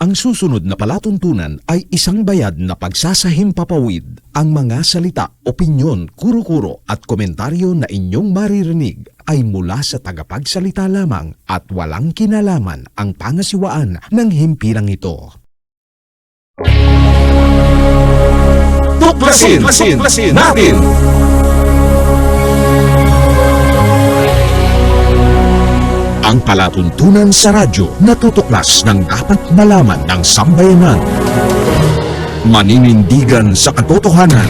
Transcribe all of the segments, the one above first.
Ang susunod na palatuntunan ay isang bayad na pagsasahimpapawid. Ang mga salita, opinyon, kuro-kuro at komentaryo na inyong maririnig ay mula sa tagapagsalita lamang at walang kinalaman ang pangasiwaan ng himpilang ito. Tuklasin natin! Ang palatuntunan sa radyo na tutuklas ng dapat malaman ng sambayanan. Maninindigan sa katotohanan.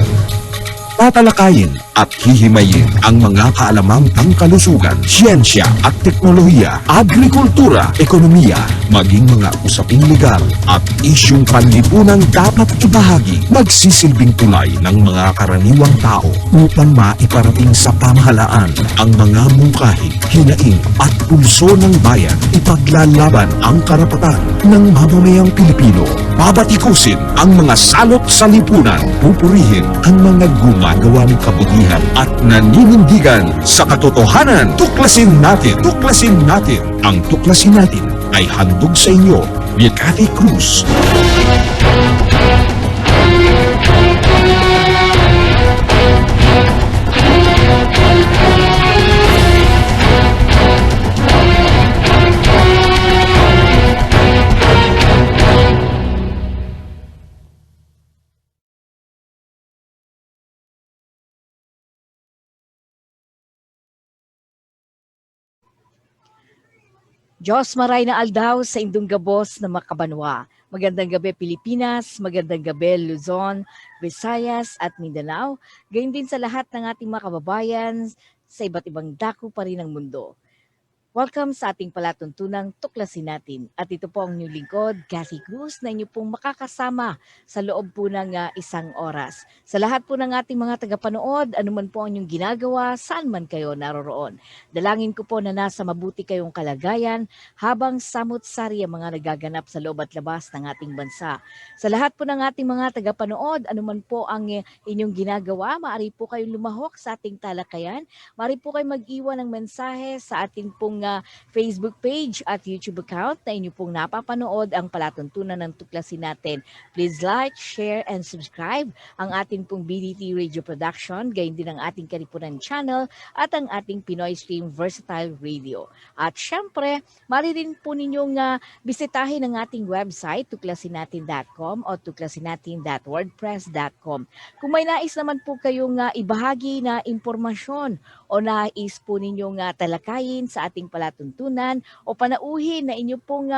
Tatalakayin at hihimayin ang mga kaalamang pangkalusugan, siyensya at teknolohiya, agrikultura, ekonomiya, maging mga usaping legal at isyung panlipunang dapat ibahagi, magsisilbing tulay ng mga karaniwang tao upang maiparating sa pamahalaan ang mga mungkahi, hinaing at pulso ng bayan. Ipaglalaban ang karapatan ng mamamayang Pilipino. Babatikusin ang mga salot sa lipunan. Pupurihin ang mga gumagawa ng kabutihan at naninindigan sa katotohanan. Tuklasin natin! Ang tuklasin natin ay handog sa inyo ni Cathy Cruz. Diyos maray na aldaw sa indong gabos na makabanwa. Magandang gabi Pilipinas, magandang gabi Luzon, Visayas at Mindanao. Gayon din sa lahat ng ating mga kababayan sa iba't ibang dako pa rin ng mundo. Welcome sa ating palatuntunang Tuklasin Natin. At ito po ang inyong lingkod, Cathy Cruz, na inyo pong makakasama sa loob po ng isang oras. Sa lahat po ng ating mga tagapanood, anuman po ang inyong ginagawa, saan man kayo naroroon. Dalangin ko po na nasa mabuti kayong kalagayan habang samut-sari ang mga nagaganap sa loob at labas ng ating bansa. Sa lahat po ng ating mga tagapanood, anuman po ang inyong ginagawa, maaari po kayong lumahok sa ating talakayan, maaari po kayong mag-iwan ng mensahe sa ating pong Facebook page at YouTube account na inyo pong napapanood ang palatuntunan ng Tuklasin Natin. Please like, share, and subscribe ang ating pong BDT Radio Production, gayon din ang ating Karipunan Channel at ang ating Pinoy Stream Versatile Radio. At syempre, maaari din po ninyong bisitahin ang ating website, tuklasinatin.com o tuklasinatin.wordpress.com. Kung may nais naman po kayong ibahagi na impormasyon o nais po ninyong talakayin sa ating palatuntunan o panauhin na inyo pong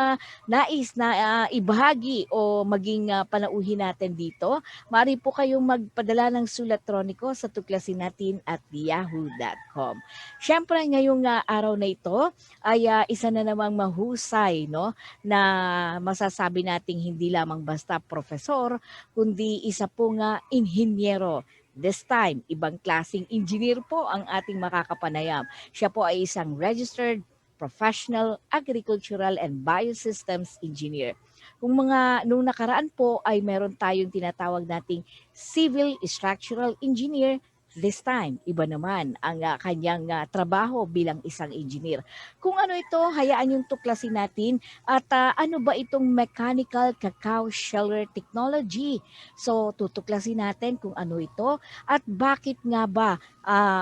nais na ibahagi o maging panauhin natin dito, maaari po kayong magpadala ng sulat troniko sa tuklasinatin@yahoo.com. Siyempre ngayong araw na ito ay isa na namang mahusay, no, na masasabi nating hindi lamang basta profesor, kundi isa pong inhinyero. This time, ibang klaseng engineer po ang ating makakapanayam. Siya po ay isang registered professional agricultural and biosystems engineer. Nung nakaraan po ay meron tayong tinatawag nating civil structural engineer. This time, iba naman ang kanyang trabaho bilang isang engineer. Kung ano ito, hayaan yung tuklasin natin at ano ba itong mechanical cacao sheller technology. So, tutuklasin natin kung ano ito at bakit nga ba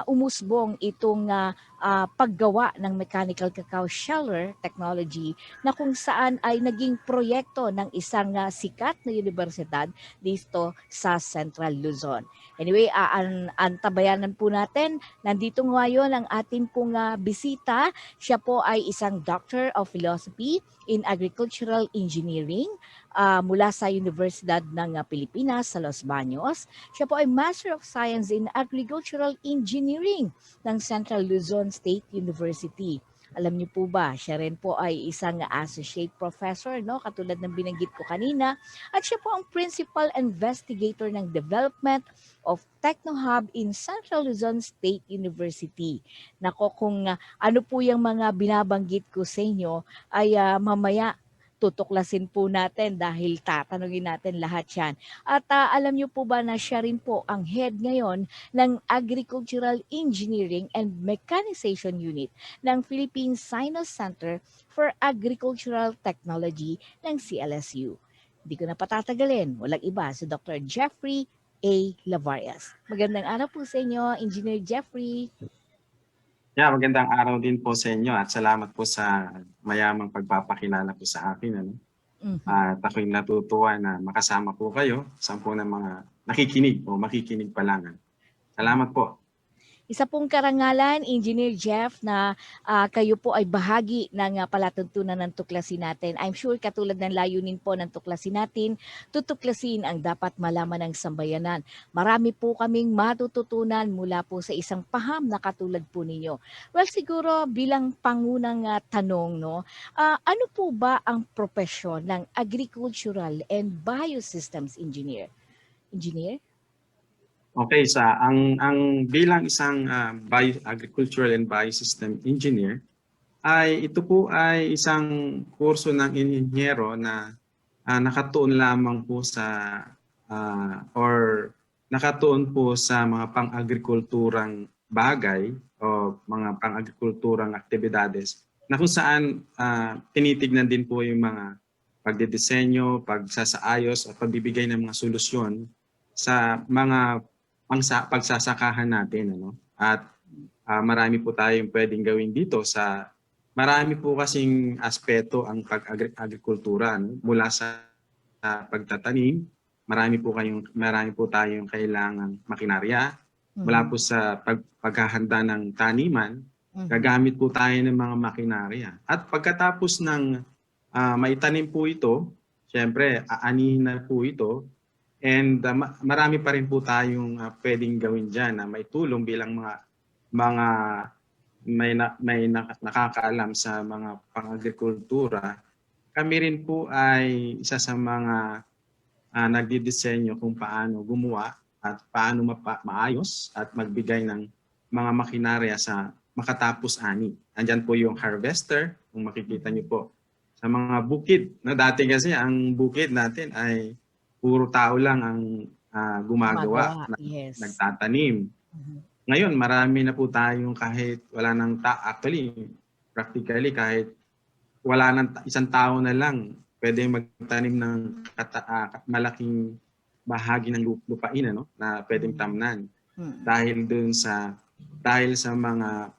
umusbong itong paggawa ng mechanical cacao sheller technology na kung saan ay naging proyekto ng isang sikat na universidad dito sa Central Luzon. Anyway, antabayanan po natin. Nandito ngayon ang ating pong bisita. Siya po ay isang Doctor of Philosophy in Agricultural Engineering mula sa Universidad ng Pilipinas sa Los Baños. Siya po ay Master of Science in Agricultural Engineering ng Central Luzon State University. Alam niyo po ba, siya rin po ay isang associate professor, no? Katulad ng binanggit ko kanina. At siya po ang principal investigator ng development of TechnoHub in Central Luzon State University. Nako, kung ano po yung mga binabanggit ko sa inyo ay mamaya tutuklasin po natin dahil tatanungin natin lahat yan. At alam niyo po ba na siya rin po ang head ngayon ng Agricultural Engineering and Mechanization Unit ng Philippine Science Center for Agricultural Technology ng CLSU. Hindi ko na patatagalin, walang iba si Dr. Jeffrey A. Lavarias. Magandang araw po sa inyo, Engineer Jeffrey. Yeah, magandang araw din po sa inyo at salamat po sa mayamang pagpapakilala po sa akin. Ano? At ako'y natutuwa na makasama po kayo sa po ng mga nakikinig o makikinig pa lang. Salamat po. Isa pong karangalan, Engineer Jeff, na kayo po ay bahagi ng palatuntunan ng tuklasin natin. I'm sure katulad ng layunin po ng tuklasin natin, tutuklasin ang dapat malaman ng sambayanan. Marami po kaming matututunan mula po sa isang paham na katulad po ninyo. Well, siguro bilang pangunang tanong, no, ano po ba ang propesyon ng Agricultural and Biosystems Engineer? Engineer? Okay, ang bilang isang agricultural and biosystem engineer ay ito po ay isang kurso ng inhinyero na nakatuon lamang po sa or nakatuon po sa mga pang-agrikulturang bagay o mga pang-agrikulturang aktibidades na kung saan tinitignan din po yung mga pagdidisenyo, pagsasaayos at pagbibigay ng mga solusyon sa mga pagsasakahan natin. Ano? At marami po tayong pwedeng gawin dito sa marami po kasing aspeto ang pag-agrikultura. No? Mula sa pagtatanim, marami po tayong kailangang makinarya. Mula po sa paghahanda ng taniman, gagamit po tayo ng mga makinarya. At pagkatapos ng maitanim po ito, syempre aanihin na po ito. And marami pa rin po tayong pwedeng gawin dyan na may tulong bilang may nakakaalam sa mga pang-agrikultura. Kami rin po ay isa sa mga nagdidisenyo kung paano gumawa at paano maayos at magbigay ng mga makinarya sa makatapos ani. Andyan po yung harvester, kung makikita niyo po. Sa mga bukid, na dati kasi ang bukid natin ay puro tao lang ang gumagawa, Yes. nagtatanim. Ngayon, marami na po tayong kahit wala nang practically kahit wala nang isang tao na lang, pwede magtanim ng malaking bahagi ng lupain na pwedeng tamnan. Dahil sa mga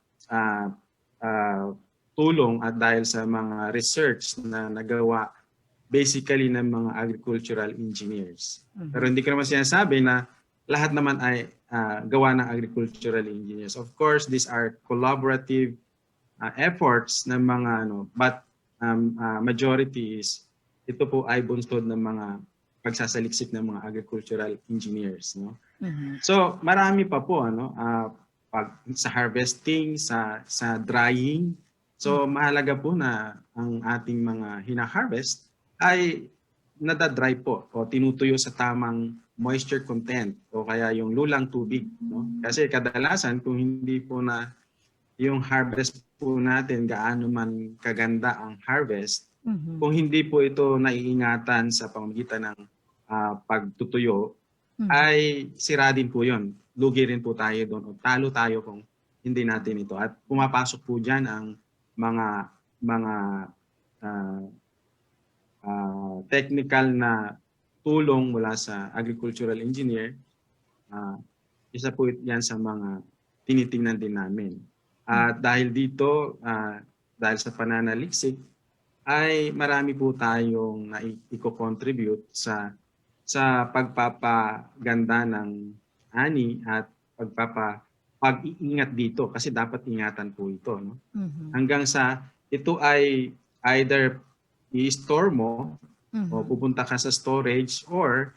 tulong at dahil sa mga research na nagawa basically ng mga agricultural engineers. Pero hindi ko naman sinasabi na lahat naman ay gawa ng agricultural engineers. Of course, these are collaborative efforts ng mga but majority is ito po ay bunsod ng mga pagsasaliksik ng mga agricultural engineers. No? So marami pa po pag sa harvesting, sa drying. So mahalaga po na ang ating mga hina-harvest ay nadadry po o tinutuyo sa tamang moisture content o kaya yung lulang tubig. No? Kasi kadalasan kung hindi po na yung harvest po natin gaano man kaganda ang harvest, kung hindi po ito naiingatan sa pamamagitan ng pagtutuyo, ay sira din po yun. Lugi rin po tayo doon o talo tayo kung hindi natin ito. At pumapasok po dyan ang mga technical na tulong mula sa agricultural engineer. Isa po yan sa mga tinitingnan din namin. Dahil dito, dahil sa pananaliksik, ay marami po tayong i-contribute sa pagpapaganda ng ani at pag-iingat dito kasi dapat ingatan po ito. No? Hanggang sa ito ay either i-store mo o pupunta ka sa storage or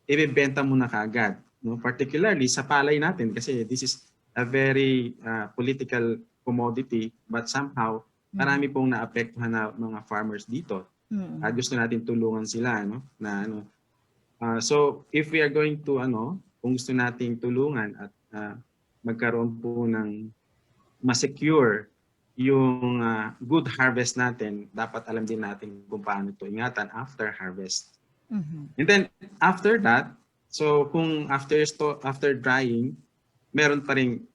ibebenta mo na kaagad. No? Particularly sa palay natin kasi this is a very political commodity but somehow marami pong naapektuhan na mga farmers dito. At gusto natin tulungan sila so if we are going to kung gusto nating tulungan at magkaroon po ng ma-secure yung good harvest natin, dapat alam din natin kung paano ito ingatan after harvest. Mhm. And then after that, so kung after drying, meron pa ring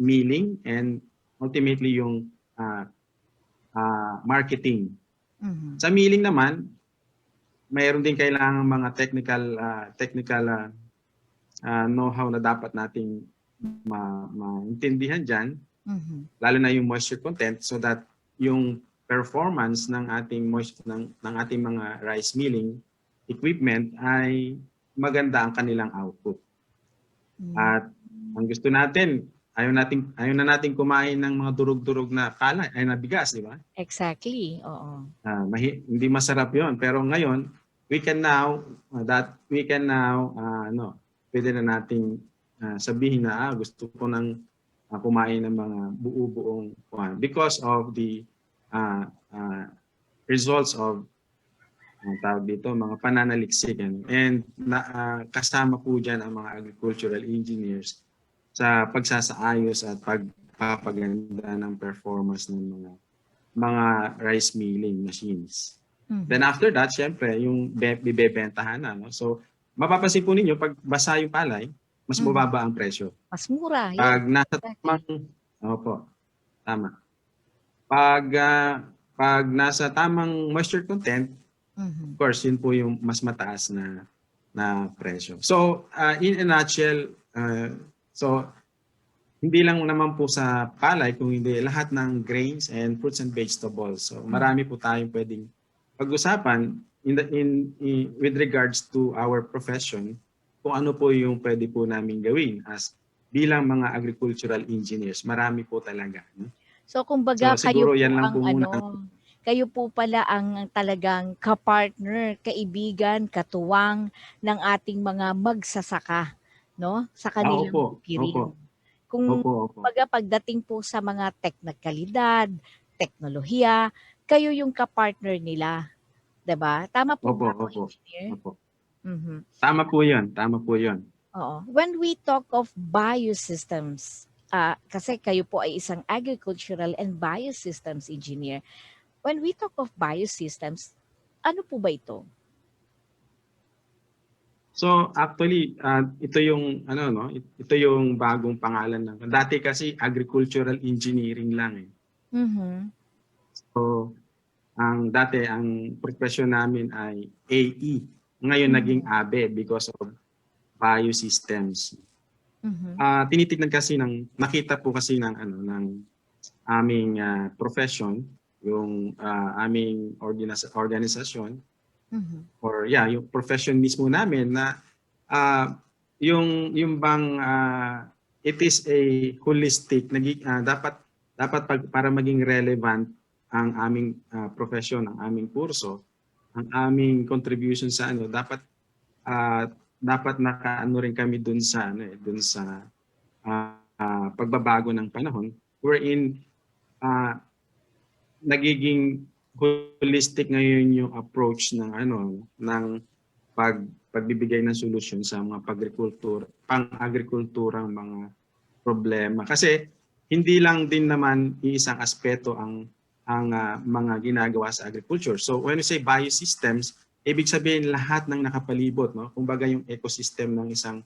milling and ultimately yung marketing. Mhm. Sa milling naman, mayroon din kailangan mga technical know-how na dapat nating maintindihan dyan, Mhm. lalo na yung moisture content, so that yung performance ng ating ng ating mga rice milling equipment ay maganda ang kanilang output. Mm. At ang gusto natin, ayaw na natin kumain ng mga durog-durog na palay, ay na bigas, di ba? Exactly. Oo. Hindi masarap 'yon, pero ngayon we can now pwede na nating sabihin na gusto ko nang kumain ng mga buo-buong because of the results of tawag dito, mga pananaliksik. And kasama po dyan ang mga agricultural engineers sa pagsasaayos at pagpapaganda ng performance ng mga rice milling machines. Mhm. Then after that, syempre, yung bibebentahan na. No? So, mapapansin po ninyo, pag basa yung palay, mas Mhm. mababa ang presyo. Mas mura. Pag Yes. nasa Exactly. tamang, opo, tama. Pag nasa tamang moisture content, Mhm. of course, yun po yung mas mataas na presyo. So, in a nutshell, so hindi lang naman po sa palay, kung hindi lahat ng grains and fruits and vegetables. So, marami po tayong pwedeng pag-usapan with regards to our profession, kung ano po yung pwede po namin gawin as bilang mga agricultural engineers. Marami po talaga. No? So kumbaga So, siguro yan lang po muna. kayo po pala ang talagang kapartner, kaibigan, katuwang ng ating mga magsasaka, no? Sa kanilang Opo. bukirin. Kung Opo. kumbaga pagdating po sa mga teknikalidad, teknolohiya, kayo yung kapartner nila, 'di ba? Tama po ba ako, engineer? Opo. Mhm. Tama po yun. Oo. When we talk of biosystems, kasi kayo po ay isang agricultural and biosystems engineer. When we talk of biosystems, ano po ba ito? So actually, ito yung ito yung bagong pangalan ng. Dati kasi agricultural engineering lang eh. Mhm. So ang profession namin ay AE. Ngayon naging ABE because of biosystems. Mhm. Tinitignan kasi nakita po kasi ng aming profession, yung aming organisasyon, Mhm. or yung profession mismo namin na yung bang it is a holistic dapat para maging relevant ang aming profession, ang aming kurso, ang aming contribution sa dapat nakaano rin kami dun sa pagbabago ng panahon, wherein nagiging holistic ngayon yung approach ng pagbibigay ng solusyon sa mga pang-agrikulturang mga problema. Kasi hindi lang din naman iisang aspeto ang mga ginagawa sa agriculture. So when we say biosystems, ibig sabihin lahat ng nakapalibot, no? Kumbaga yung ecosystem ng isang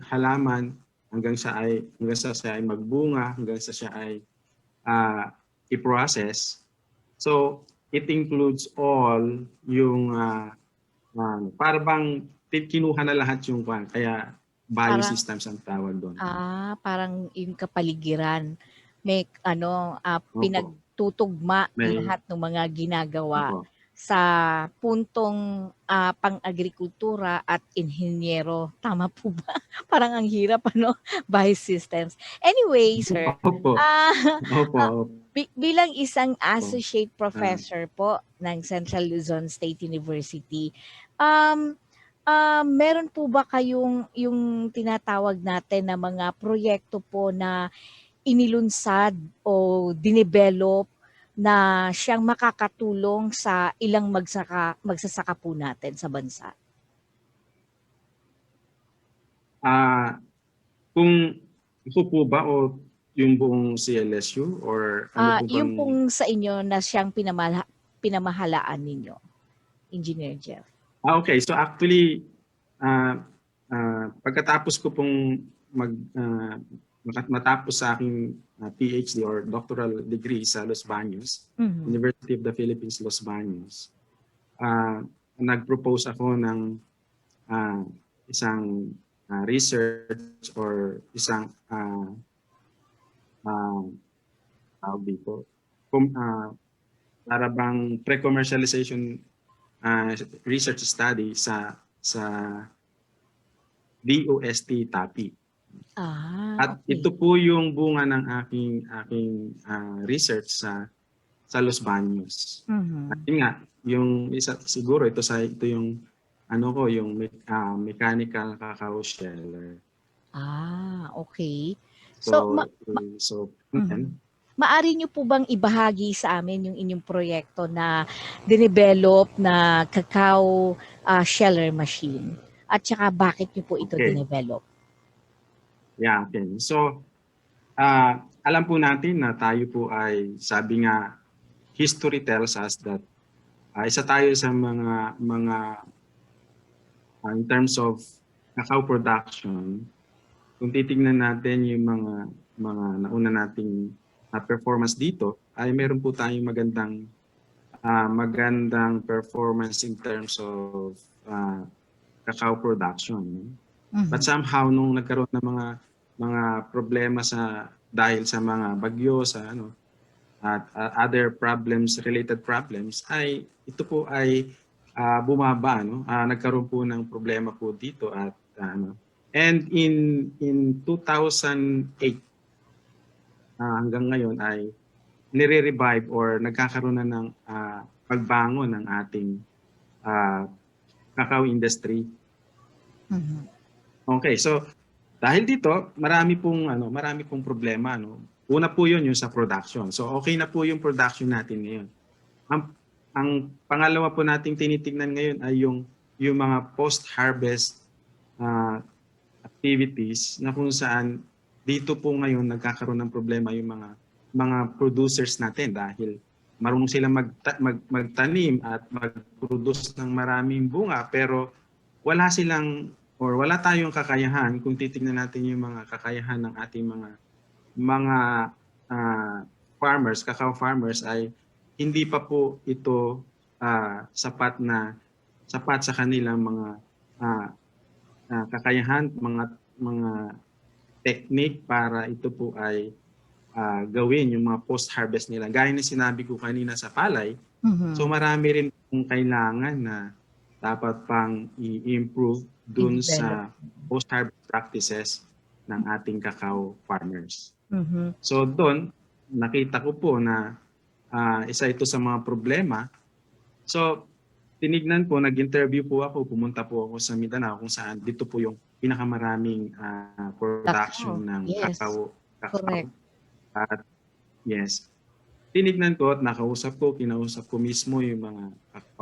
halaman hanggang sa siya ay magbunga, hanggang sa siya ay i-process. So, it includes all yung para bang kinuha na lahat yung kaya biosystems ang tawag doon. Parang yung kapaligiran. May pinagtutugma lahat ng mga ginagawa sa puntong pang-agrikultura at inhinyero. Tama po ba? Parang ang hirap, biosystems. Anyway, sir, Opo. bilang isang associate professor po ng Central Luzon State University, meron po ba kayong yung tinatawag natin na mga proyekto po na inilunsad o dinevelop na siyang makakatulong sa ilang magsasaka po natin sa bansa? Kung ako po ba o yung buong CLSU or ano po Yung bang... pong sa inyo na siyang pinamahalaan ninyo, Engineer Jeff. Okay. So actually, pagkatapos ko pong matapos sa aking PhD or doctoral degree sa Los Baños, Mhm. University of the Philippines, Los Baños, nag-propose ako ng isang research or isang tawag dito, para bang pre-commercialization research study sa DOST TAPI. At Okay. ito po yung bunga ng aking research sa Los Baños. Mhm. At yun nga, yung isa siguro ito yung yung mechanical cacao sheller. Okay. So, Yan. maari niyo po bang ibahagi sa amin yung inyong proyekto na dinevelop na cacao sheller machine? At saka bakit niyo po ito Okay. dinevelop? Yeah, okay. So, alam po natin na tayo po ay, sabi nga, history tells us that isa tayo sa mga in terms of cacao production, kung titingnan natin yung mga nauna nating performance dito, ay meron po tayong magandang performance in terms of cacao production. Mhm. But somehow nung nagkaroon ng mga problema dahil sa mga bagyo at other related problems, ay ito po ay bumaba, nagkaroon po ng problema po dito at and in 2008 hanggang ngayon ay nire-revive or nagkakaroon na ng pagbangon ng ating cacao industry. Mhm. Okay, so dahil dito, marami pong problema, Una po 'yun yung sa production. So okay na po yung production natin ngayon. Ang pangalawa po nating tinitingnan ngayon ay yung mga post-harvest activities na kung saan dito po ngayon nagkakaroon ng problema yung mga producers natin dahil marunong silang magtanim at mag-produce ng maraming bunga pero wala tayong kakayahan kung titingnan natin yung mga kakayahan ng ating mga farmers, cacao farmers ay hindi pa po ito sapat sa kanilang mga kakayahan, mga technique para ito po ay gawin yung mga post-harvest nila. Gaya na sinabi ko kanina sa palay, Mhm. so marami rin pong kailangan na dapat pang i-improve dun sa post-harvest practices ng ating cacao farmers. Mhm. So doon, nakita ko po na isa ito sa mga problema. So tinignan ko, nag-interview po ako, pumunta po ako sa Mindanao kung saan dito po yung pinakamaraming production ng Yes. cacao. Correct. At yes, tinignan ko at kinausap ko mismo yung mga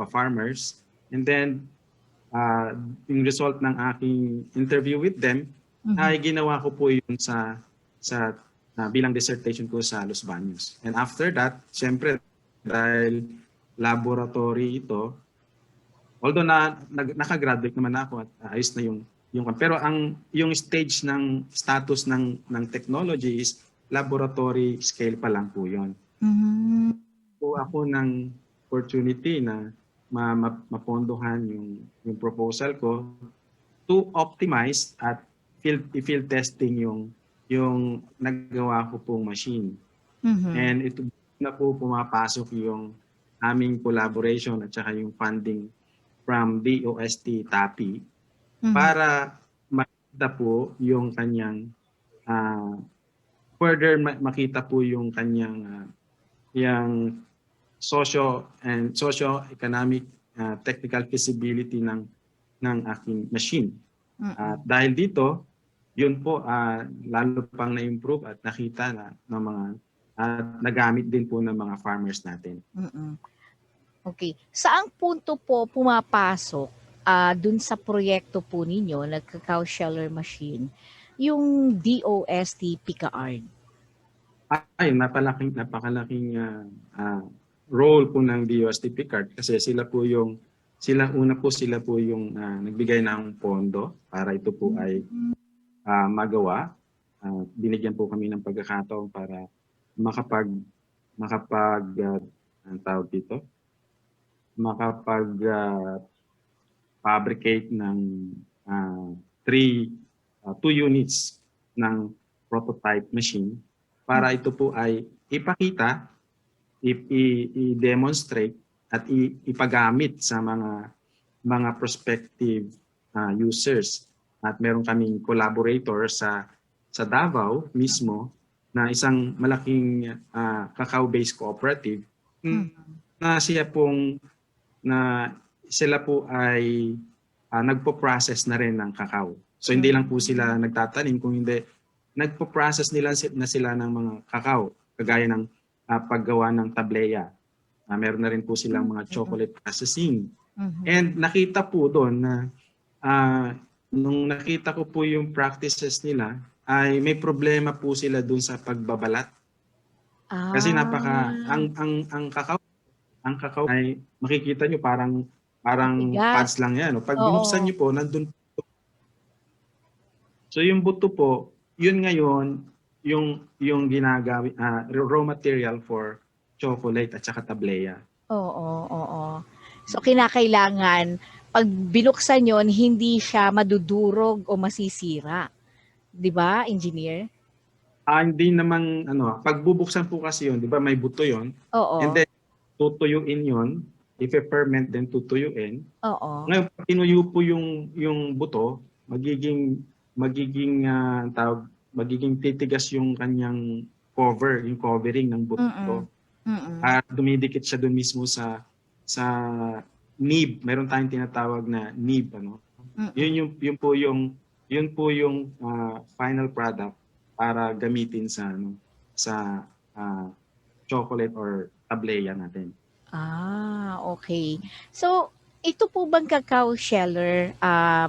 farmers. And then, yung result ng aking interview with them, Mhm. ay ginawa ko po yun sa bilang dissertation ko sa Los Baños. And after that, siyempre, dahil laboratory ito, although nakagraduate naman ako at ayos na yung pero yung stage ng status ng technology is laboratory scale pa lang po yon. Mhm. So ako ng opportunity na mapondohan yung proposal ko to optimize at field testing yung nagawa ko pong machine. Mhm. And ito na po pumapasok yung aming collaboration at saka yung funding from DOST TAPI Mhm. para makita po yung kanyang further makita po yung kanyang yung socio-economic technical feasibility ng aking machine. Mhm. Dahil dito, yun po lalo pang na-improve at nakita na ng mga nagamit din po ng mga farmers natin. Mhm. Okay. Saang punto po pumapasok dun sa proyekto po ninyo, cacao sheller machine, yung DOST PICAARD? ay napakalaking role po ng DOST card kasi sila po yung nagbigay ng pondo para ito po ay magawa. Binigyan po kami ng pagkakataon para makapag ang tawag dito, fabricate ng two units ng prototype machine para ito po ay ipakita, i-demonstrate at ipagamit sa mga prospective users. At meron kaming collaborator sa Davao mismo na isang malaking cacao-based cooperative na sila po ay nagpo-process na rin ng cacao. So hindi lang po sila nagtatanim, kung hindi nagpo-process na sila ng mga cacao, kagaya ng paggawa ng tableya. Meron na rin po silang mga chocolate processing. And nakita po doon na nung nakita ko po yung practices nila, ay may problema po sila doon sa pagbabalat. Kasi ang cacao ay makikita nyo parang pads lang yan. Pag binuksan nyo po, nandun po. So yung buto po, yun ngayon, yung ginagawa, raw material for chocolate at saka tableya. Oo. So kinakailangan, pag binuksan yon hindi siya madudurog o masisira. 'Di ba, engineer? Hindi naman, pag bubuksan po kasi yun, di ba may buto yun? Oo. And then, tutuyuin yun. If ferment, then tutuyuin. Oo. Ngayon, pag tinuyo po yung buto, magiging titigas yung kanyang yung covering ng buto. At dumidikit siya doon mismo sa nib. Meron tayong tinatawag na nib, Yun po yung final product para gamitin sa chocolate or tableya natin. Okay. So, ito po bang cacao sheller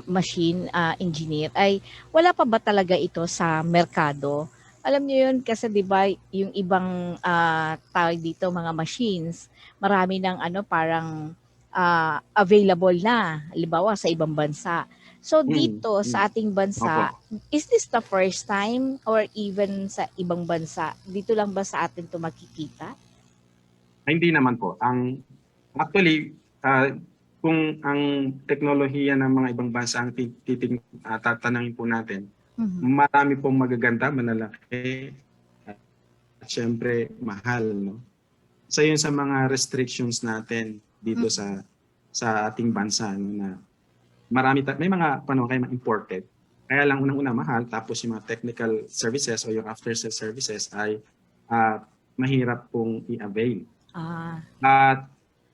machine, engineer, ay wala pa ba talaga ito sa merkado? Alam niyo yun kasi 'di ba yung ibang tawag dito mga machines, marami ng parang available na, halimbawa sa ibang bansa. So dito sa ating bansa, is this the first time or even sa ibang bansa? Dito lang ba sa atin 'to makikita? Hindi naman po. Actually, kung ang teknolohiya ng mga ibang bansa ang tatanungin po natin, marami pong magaganda, malalaki, at syempre mahal, Isa yun sa mga restrictions natin dito sa ating bansa, na may mga kayo imported. Kaya lang unang-una mahal, tapos yung mga technical services o yung after sales services ay mahirap pong i-avail.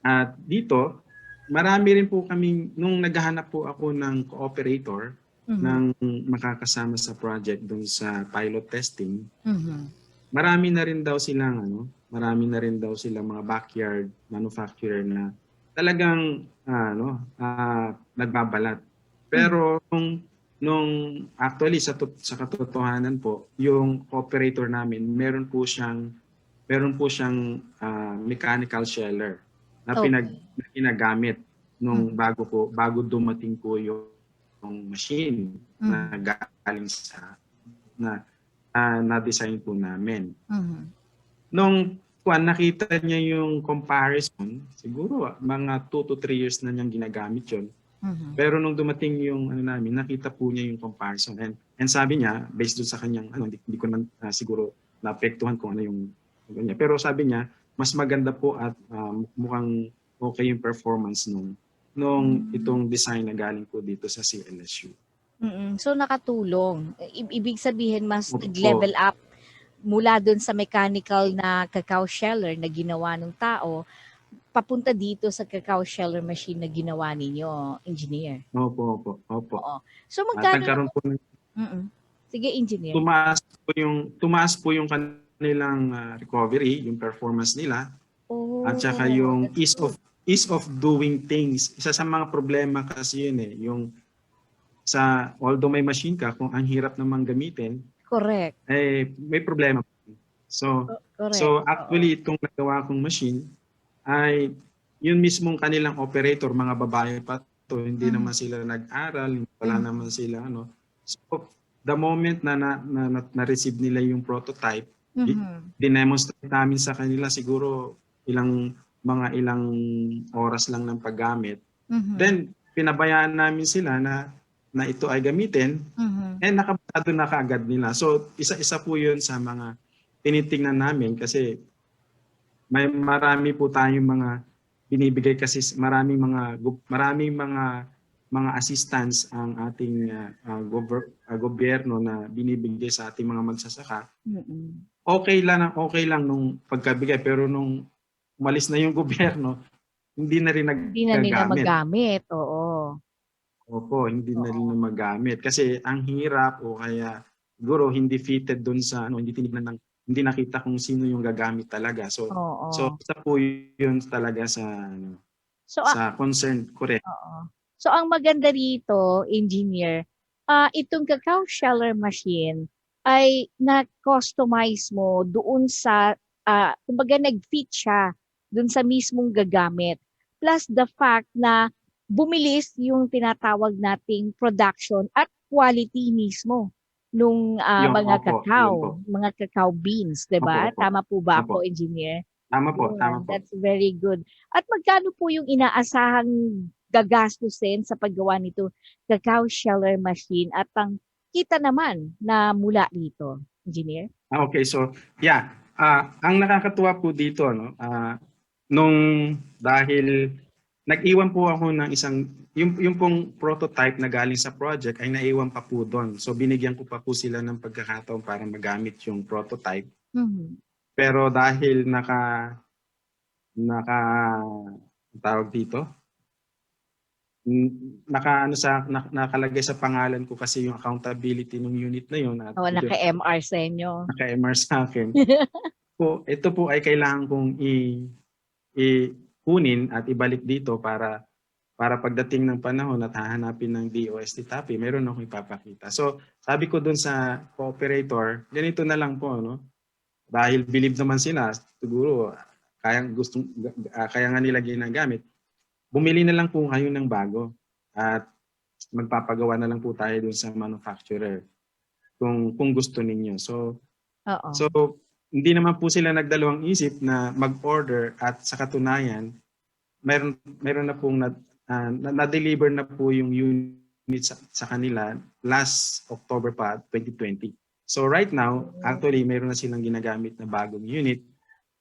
At dito, marami rin po kaming, nung naghahanap po ako ng cooperator ng makakasama sa project dun sa pilot testing, marami na rin daw silang mga backyard manufacturer na talagang nagbabalat. Pero nung actually sa katotohanan po, yung cooperator namin, meron po siyang mechanical sheller na ginagamit nung bago dumating po yung machine na galing na design po namin. Nung nakita niya yung comparison, siguro mga 2 to 3 years na niyang ginagamit yun. Pero nung dumating yung namin, nakita po niya yung comparison. And sabi niya, based doon sa kanyang, hindi ko naman siguro naapektuhan kung ano yung niya. Pero sabi niya, mas maganda po at mukhang okay yung performance nung itong design na galing po dito sa CLSU. So nakatulong. Ibig sabihin mas nag-level up mula dun sa mechanical na cacao sheller na ginawa ng tao papunta dito sa cacao sheller machine na ginawa ninyo, engineer. Opo. Oo. So magkano? Sige, engineer. Tumaas po yung kanilang recovery, yung performance nila. At saka yung ease of doing things. Isa sa mga problema kasi yun yung although may machine ka, kung ang hirap namang gamitin, correct. may problema. So, Correct. so actually itong nagawa kong machine ay yun mismong kanilang operator, mga babae pa to, hindi Mhm. naman sila nag-aral, wala Mhm. naman sila ano. So, the moment na-receive nila yung prototype, Mhm. dinemonstrate namin sa kanila siguro ilang oras lang ng paggamit. Mhm. Then, pinabayaan namin sila na ito ay gamitin, Mhm. nakabasado na kaagad nila. So, isa-isa po yun sa mga tinitingnan namin kasi marami po tayong mga binibigay kasi maraming mga assistance ang ating gobyerno na binibigay sa ating mga magsasaka. Mm. Okay lang nung pagkabigay, pero nung umalis na yung gobyerno, hindi na rin Hindi na nila nagagamit. magamit, oo. Opo, hindi na rin Oo. na magamit kasi ang hirap o kaya siguro hindi fitted doon sa hindi nakita kung sino yung gagamit talaga. So Oo. isa po yun talaga So, sa concern ko rin. oo. So, ang maganda rito, engineer, itong cacao sheller machine ay na-customize mo doon sa, kumbaga nag-fit siya doon sa mismong gagamit. Plus the fact na bumilis yung tinatawag nating production at quality mismo nung mga Yun po. mga cacao beans, 'di Opo, ba? opo. Tama po ba Opo. ako, engineer? Tama po. Yun, that's very good. At magkano po yung inaasahang gagastusin sa paggawa nito cacao sheller machine at ang kita naman na mula dito, engineer? Okay, so yeah, ang nakakatuwa po dito nung dahil nag-iwan po ako ng yung pong prototype na galing sa project ay naiwan pa po doon. So binigyan ko pa po sila ng pagkakataon para magamit yung prototype. Mhm. Pero dahil naka tawag dito, nakalagay sa pangalan ko kasi yung accountability ng unit na yun at Oo, naka-MR sa inyo. naka-MR sa akin. Ito po ay kailangan kong kunin at ibalik dito para pagdating ng panahon at hahanapin ng DOST TAPI, meron akong ipapakita. So, sabi ko dun sa cooperator, ganito na lang po, no? Dahil believe naman sila, siguro kaya nga nila ginagamit. Bumili na lang po kayo ng bago at magpapagawa na lang po tayo dun sa manufacturer kung gusto ninyo. Oo. So hindi naman po sila nagdalawang isip na mag-order at sa katunayan, meron na pong na-deliver na po yung unit sa kanila last October pa, 2020. So right now, actually meron na silang ginagamit na bagong unit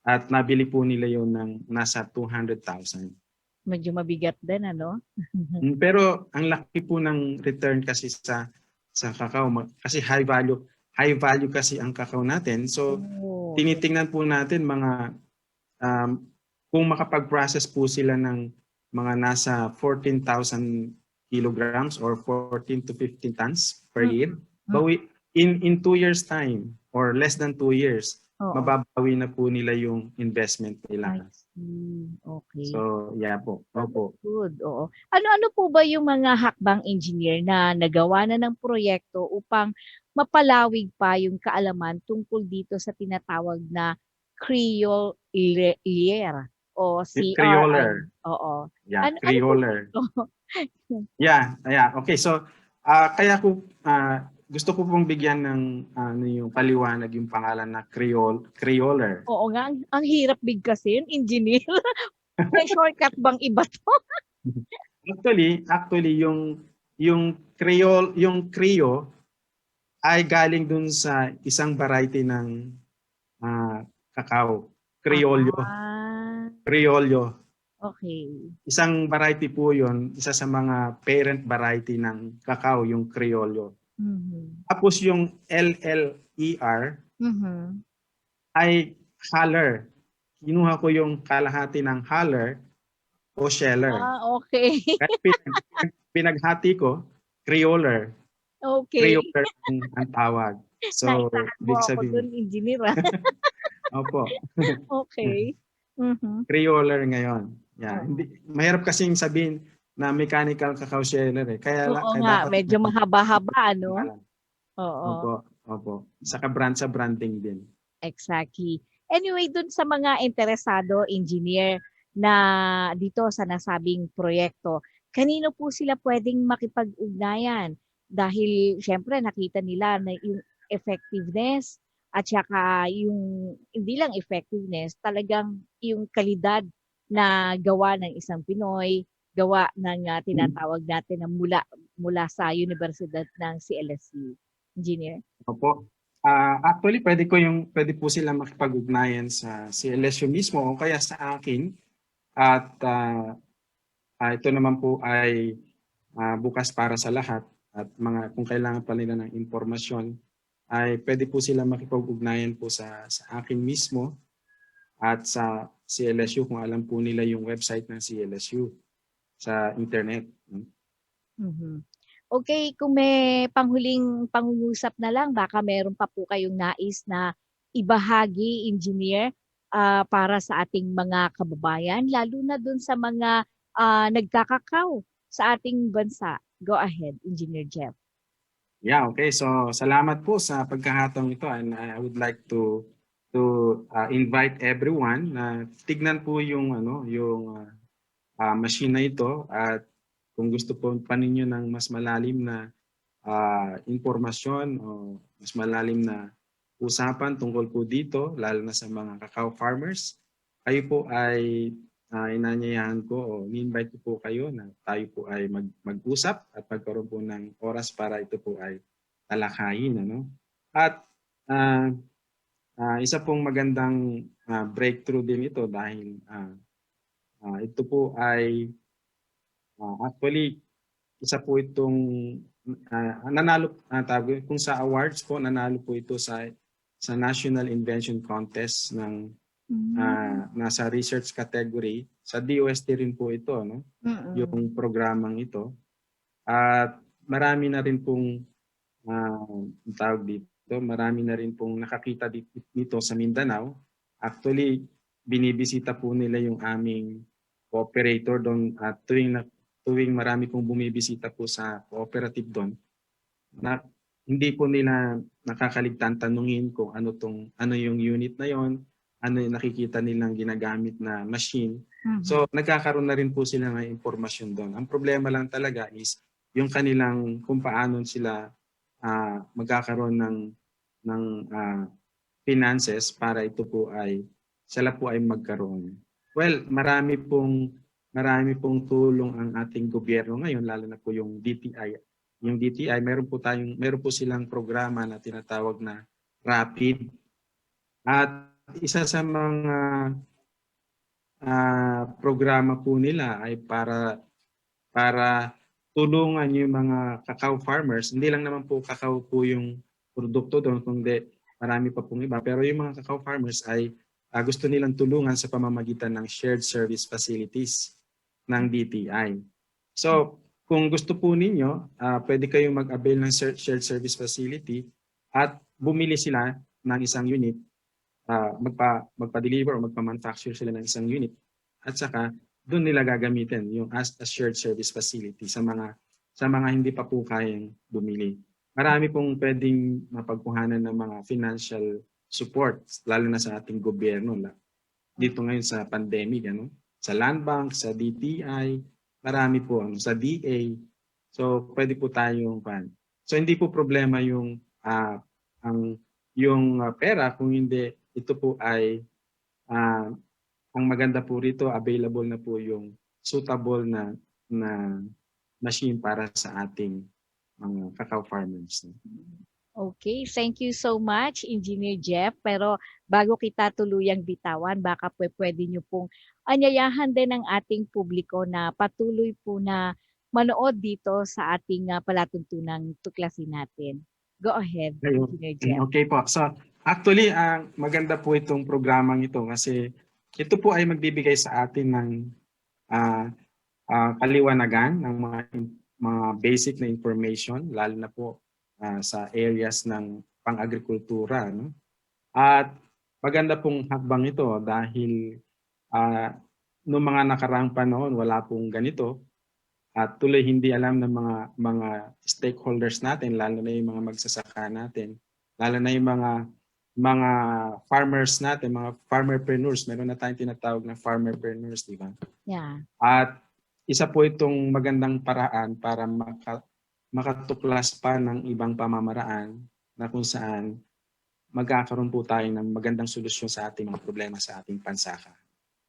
at nabili po nila yon ng nasa 200,000. Medyo mabigat din, ano? Pero ang laki po ng return kasi sa cacao kasi high value kasi ang cacao natin. So tinitingnan po natin mga kung makapag-process po sila ng mga nasa 14,000 kilograms or 14 to 15 tons per year. Bawi in 2 years time or less than 2 years, mababawi na po nila yung investment nila. I see. Okay. So, yeah po. Opo. Good, oo. Ano-ano po ba yung mga hakbang, engineer, na nagawa na ng proyekto upang mapalawig pa yung kaalaman tungkol dito sa tinatawag na Creole Year o CRI? Creoler. Oo. Yeah, Ano po Creoler. ito? Yeah. Okay. So, kaya gusto ko pong bigyan ng yung paliwanag yung pangalan na Creoler. Oo nga, ang hirap bigkasin, engineer. May shortcut bang iba to? Actually yung Creo ay galing dun sa isang variety ng cacao, Criollo. Criollo. Okay. Isang variety po 'yon, isa sa mga parent variety ng cacao, yung Criollo. Tapos yung LLER ay Haller. Kinuha ko yung kalahati ng Haller o Sheller. Okay. Kaya pinaghati ko, Creoler. Okay. Creoler ang tawag. So, ibig sabihin, engineer. Opo. Okay. Creoler ngayon. Yeah. Mahirap kasing sabihin na mechanical cacao sheller eh. Oo nga, medyo mahaba-haba, no? Oo. Opo. Saka sa branding din. Exactly. Anyway, dun sa mga interesado, engineer, na dito sa nasabing proyekto, kanino po sila pwedeng makipag-ugnayan? Dahil siyempre nakita nila na yung effectiveness at saka yung hindi lang effectiveness, talagang yung kalidad na gawa ng isang Pinoy, gawa ng tinatawag natin na mula sa Universidad ng CLSU. Engineer? Opo. Actually, pwede po sila makipag-ugnayan sa CLSU mismo o kaya sa akin. At ito naman po ay bukas para sa lahat. At kung kailangan pa nila ng impormasyon, ay pwede po sila makipag-ugnayan po sa akin mismo at sa CLSU kung alam po nila yung website ng CLSU sa internet. Mhm. Okay, kung may panghuling pangungusap na lang, baka meron pa po kayong nais na ibahagi, engineer, para sa ating mga kababayan, lalo na dun sa mga nagkakakaw sa ating bansa. Go ahead, Engineer Jeff. Yeah, okay. So salamat po sa pagkakataong ito, and I would like to invite everyone na tignan po yung machine na ito, at kung gusto po pa ninyo ng mas malalim na impormasyon o mas malalim na usapan tungkol po dito, lalo na sa mga cacao farmers, kayo po ay inanyayahan ko o ni-invite ko po kayo na tayo po ay mag-usap at magkaroon po ng oras para ito po ay talakayin. At isa pong magandang breakthrough din ito dahil ito po ay actually isa po itong kung sa awards po, nanalo po ito sa National Invention Contest ng nasa research category. Sa DOST rin po ito, yung programang ito. At marami na rin pong tawag dito, marami na rin pong nakakita dito sa Mindanao. Actually, binibisita po nila yung aming cooperator doon at tuwing marami pong bumibisita po sa cooperative doon, na hindi po nila nakakaligtan tanungin kung ano yung unit na yon, ano yung nakikita nilang ginagamit na machine. So nagkakaroon na rin po sila ng impormasyon doon. Ang problema lang talaga is yung kanilang kung paano sila magkakaroon ng finances para ito po ay sila po ay magkaroon. Well, marami pong tulong ang ating gobyerno ngayon, lalo na po yung DTI. Yung DTI, meron po silang programa na tinatawag na Rapid. At isa sa mga programa po nila ay para tulungan yung mga cacao farmers. Hindi lang naman po cacao po yung produkto doon, kundi marami pa pong iba. Pero yung mga cacao farmers ay gusto nilang tulungan sa pamamagitan ng shared service facilities ng DTI. So, kung gusto po ninyo, pwede kayong mag-avail ng shared service facility at bumili sila ng isang unit, magpa-deliver o magpa-manufacture sila ng isang unit, at saka doon nila gagamitin yung as a shared service facility sa mga hindi pa po kayang bumili. Marami pong pwedeng mapagkuhanan ng mga financial support, lalo na sa ating gobyerno dito ngayon sa pandemic, sa Land Bank, sa DTI, marami po sa DA. So pwede po tayong So hindi po problema yung pera, kung hindi ito po ay ang maganda po rito, available na po yung suitable na machine para sa ating mga cacao farmers. Okay, thank you so much, Engineer Jeff. Pero bago kita tuluyang bitawan, baka pwede nyo pong anyayahan din ang ating publiko na patuloy po na manood dito sa ating palatuntunang tuklasin natin. Go ahead, Engineer Jeff. Okay po. So actually, maganda po itong programang ito kasi ito po ay magbibigay sa atin ng kaliwanagan ng mga basic na information, lalo na po sa areas ng pang-agrikultura. At maganda pong hakbang ito dahil noong mga nakaraang panahon wala pong ganito at tuloy hindi alam ng mga stakeholders natin, lalo na yung mga magsasaka natin, lalo na yung mga mga farmers natin, mga farmerpreneurs. Meron na tayong tinatawag na farmerpreneurs, di ba? Yeah. At isa po itong magandang paraan para makatuklas pa ng ibang pamamaraan na kung saan magkakaroon po tayo ng magandang solusyon sa ating mga problema sa ating pansaka.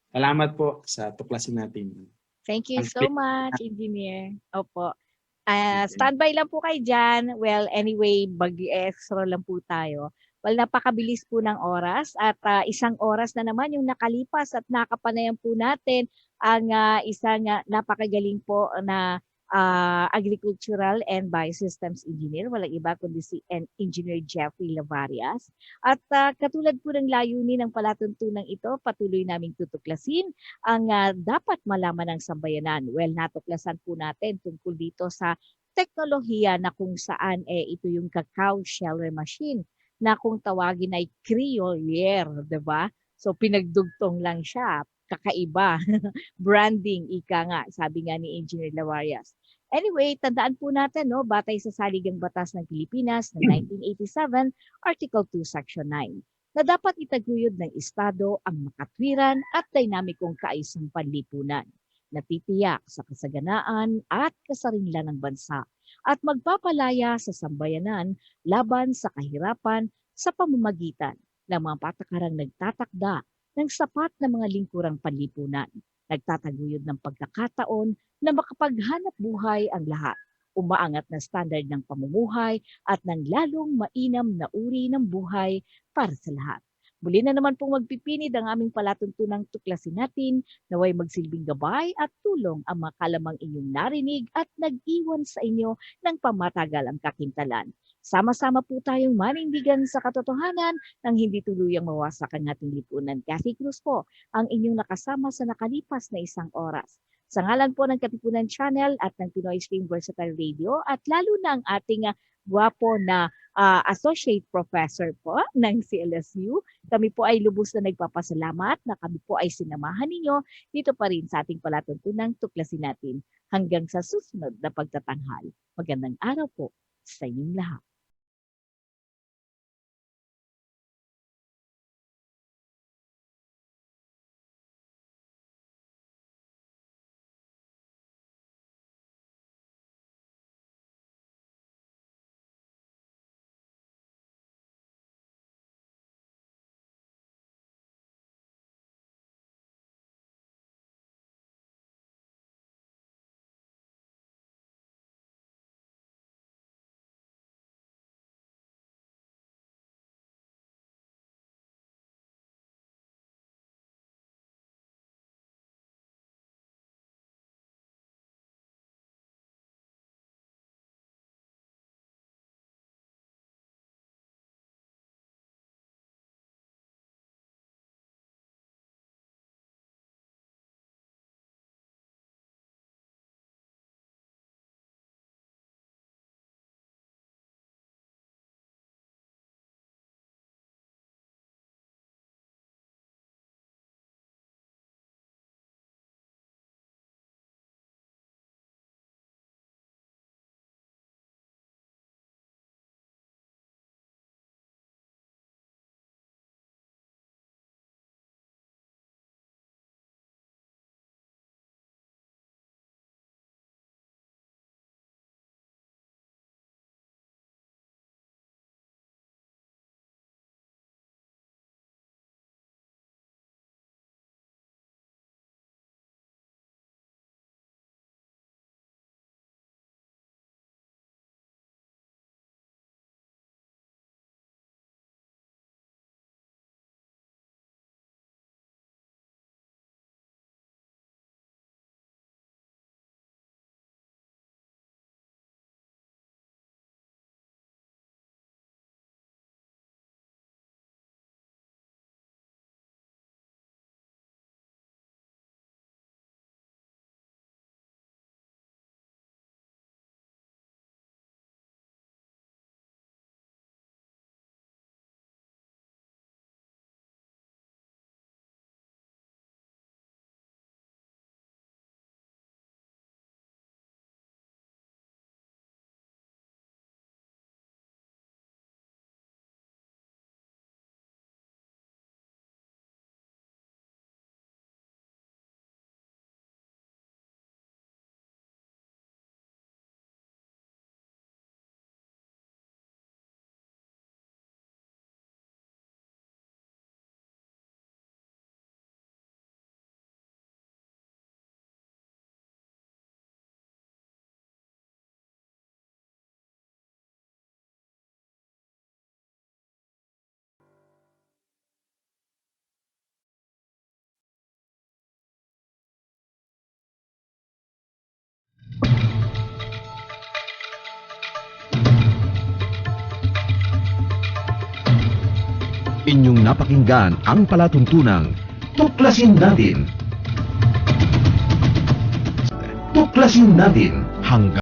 Salamat po sa tuklasin natin. Thank you Ang so much, Engineer. Opo. Okay. Standby lang po kayo dyan. Well, anyway, mag-extra lang po tayo. Well, napakabilis po ng oras at isang oras na naman yung nakalipas at nakapanayan po natin ang isang napakagaling po na agricultural and biosystems engineer. Walang iba kundi si Engineer Jeffrey Lavarias. At katulad po ng layunin ng palatuntunan ito, patuloy naming tutuklasin ang dapat malaman ng sambayanan. Well, natuklasan po natin tungkol dito sa teknolohiya na kung saan ito yung cacao sheller machine na kung tawagin ay Criolier, 'di ba? So pinagdugtong lang siya, kakaiba. Branding, ika nga, sabi nga ni Engineer Lavarias. Anyway, tandaan po natin, no, batay sa Saligang Batas ng Pilipinas ng 1987, Article 2, Section 9, na dapat itaguyod ng Estado ang makatwiran at dinamikong kaayusang panlipunan na titiyak sa kasaganaan at kasarinlan ng bansa at magpapalaya sa sambayanan laban sa kahirapan sa pamamagitan ng mga patakarang nagtatakda ng sapat na mga lingkurang panlipunan, nagtataguyod ng pagkakataon na makapaghanap buhay ang lahat, umaangat na standard ng pamumuhay at ng lalong mainam na uri ng buhay para sa lahat. Muli na naman pong magpipinid ang aming palatuntunang tuklasin natin, naway magsilbing gabay at tulong ang mga kalamang inyong narinig at nag-iwan sa inyo ng pamatagal ang kakintalan. Sama-sama po tayong manindigan sa katotohanan nang hindi tuluyang mawasak ang ating lipunan. Kathy Cruz po, ang inyong nakasama sa nakalipas na isang oras. Sa ngalan po ng Katipunan Channel at ng Pinoy Stream Versatile Radio at lalo na ang ating gwapo na Associate Professor po ng CLSU, kami po ay lubos na nagpapasalamat na kami po ay sinamahan ninyo dito pa rin sa ating palatuntunang tuklasin natin hanggang sa susunod na pagtatanghal. Magandang araw po sa inyong lahat. Inyong napakinggan ang palatuntunang Tuklasin Natin. Tuklasin Natin hanggang